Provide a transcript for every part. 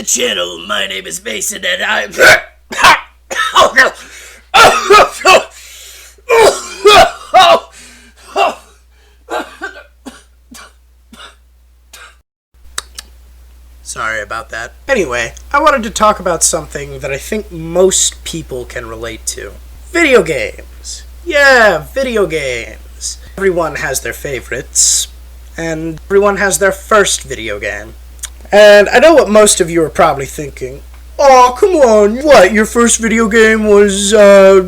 channel. My name is Mason and I'm... Oh no! Sorry about that. Anyway, I wanted to talk about something that I think most people can relate to. Video games. Yeah, video games. Everyone has their favorites, and everyone has their first video game. And I know what most of you are probably thinking. Oh, come on, what, your first video game was,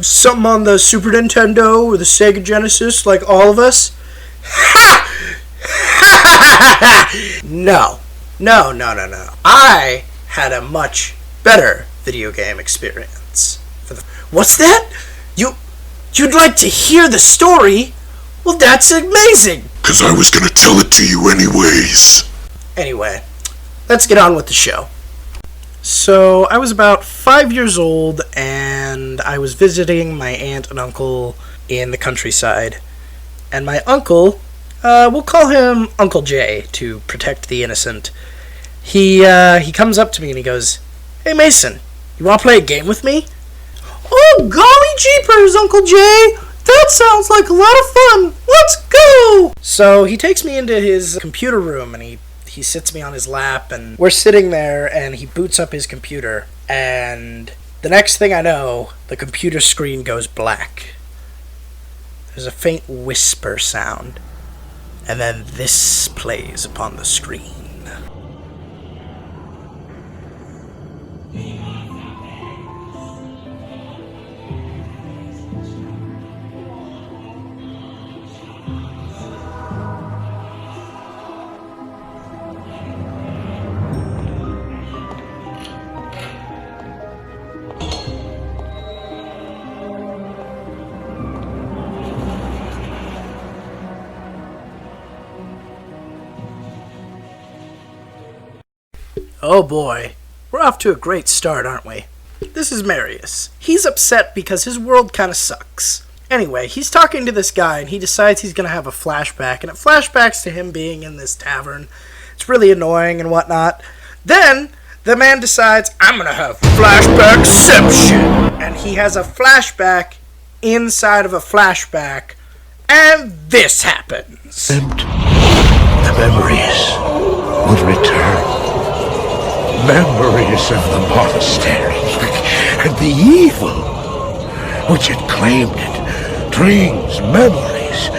something on the Super Nintendo or the Sega Genesis, like all of us? No. No. I had a much better video game experience. What's that? You'd like to hear the story? Well, that's amazing! 'Cause I was gonna tell it to you anyways. Anyway, let's get on with the show. So, I was about 5 years old, and I was visiting my aunt and uncle in the countryside. And my uncle, we'll call him Uncle Jay to protect the innocent. He comes up to me and he goes, "Hey Mason, you want to play a game with me?" "Oh, golly jeepers, Uncle Jay! That sounds like a lot of fun! Let's go!" So he takes me into his computer room and he sits me on his lap and we're sitting there and he boots up his computer and the next thing I know, the computer screen goes black. There's a faint whisper sound and then this plays upon the screen. Oh boy, we're off to a great start, aren't we? This is Marius. He's upset because his world kind of sucks. Anyway, he's talking to this guy and he decides he's going to have a flashback, and it flashbacks to him being in this tavern. It's really annoying and whatnot. Then, the man decides, I'm going to have flashbackception! And he has a flashback inside of a flashback, and this happens. The memories would return. Memories of the monastery and the evil which had claimed it. Dreams, memories.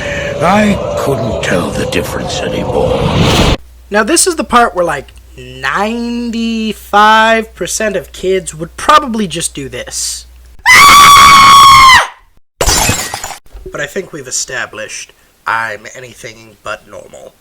I couldn't tell the difference anymore. Now this is the part where like 95% of kids would probably just do this. But I think we've established I'm anything but normal.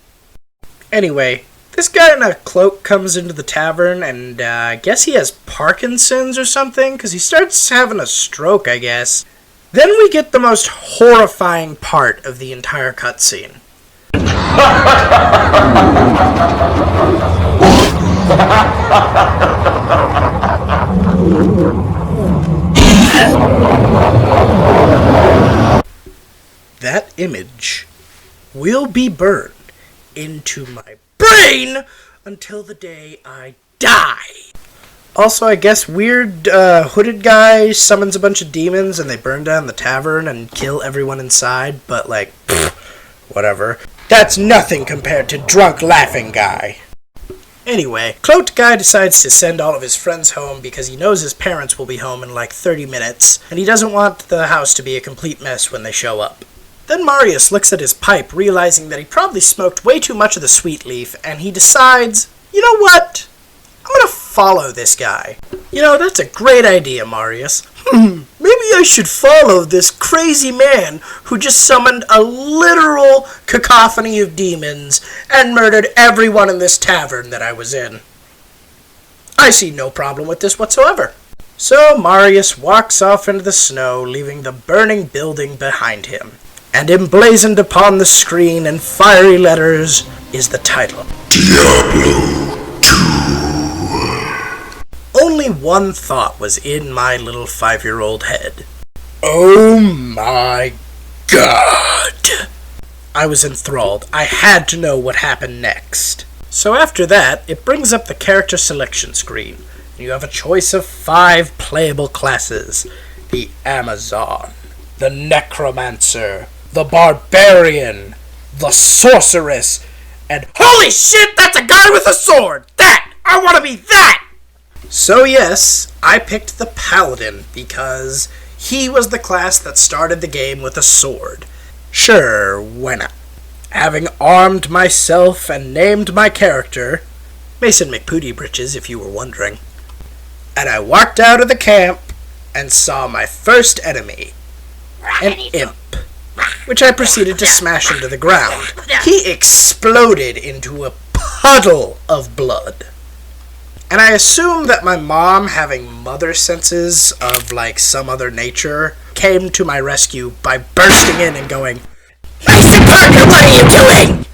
Anyway, this guy in a cloak comes into the tavern, and I guess he has Parkinson's or something, because he starts having a stroke, I guess. Then we get the most horrifying part of the entire cutscene. That image will be burned into my brain until the day I die. Also, I guess weird hooded guy summons a bunch of demons and they burn down the tavern and kill everyone inside, but like, whatever. That's nothing compared to drunk laughing guy. Anyway, cloaked guy decides to send all of his friends home because he knows his parents will be home in like 30 minutes, and he doesn't want the house to be a complete mess when they show up. Then Marius looks at his pipe, realizing that he probably smoked way too much of the sweet leaf, and he decides, you know what? I'm gonna follow this guy. You know, that's a great idea, Marius. Maybe I should follow this crazy man who just summoned a literal cacophony of demons and murdered everyone in this tavern that I was in. I see no problem with this whatsoever. So Marius walks off into the snow, leaving the burning building behind him. And emblazoned upon the screen in fiery letters is the title. Diablo 2. Only one thought was in my little 5-year-old head. Oh my God! I was enthralled. I had to know what happened next. So after that, it brings up the character selection screen. You have a choice of 5 playable classes. The Amazon, the Necromancer, the Barbarian, the Sorceress, and holy shit, that's a guy with a sword! That! I want to be that! So yes, I picked the Paladin because he was the class that started the game with a sword. Sure, why not? Having armed myself and named my character, Mason McPooty-Britches if you were wondering, and I walked out of the camp and saw my first enemy, an imp, which I proceeded to smash into the ground. He exploded into a puddle of blood. And I assume that my mom, having mother senses of like some other nature, came to my rescue by bursting in and going, "Mason Parker, what are you doing?"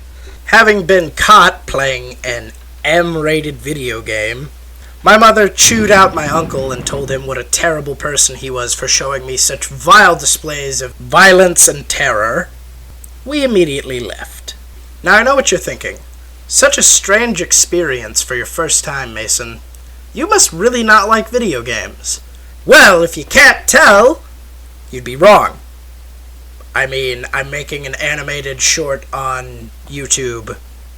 Having been caught playing an M-rated video game, my mother chewed out my uncle and told him what a terrible person he was for showing me such vile displays of violence and terror. We immediately left. Now I know what you're thinking. Such a strange experience for your first time, Mason. You must really not like video games. Well, if you can't tell, you'd be wrong. I mean, I'm making an animated short on YouTube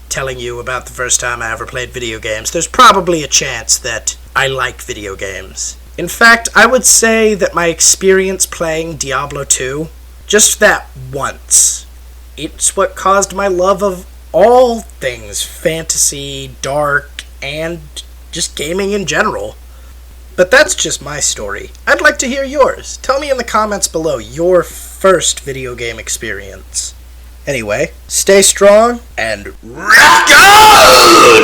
telling you about the first time I ever played video games. There's probably a chance that I like video games. In fact, I would say that my experience playing Diablo 2, just that once, it's what caused my love of all things fantasy, dark, and just gaming in general. But that's just my story. I'd like to hear yours. Tell me in the comments below your first video game experience. Anyway, stay strong and rock on!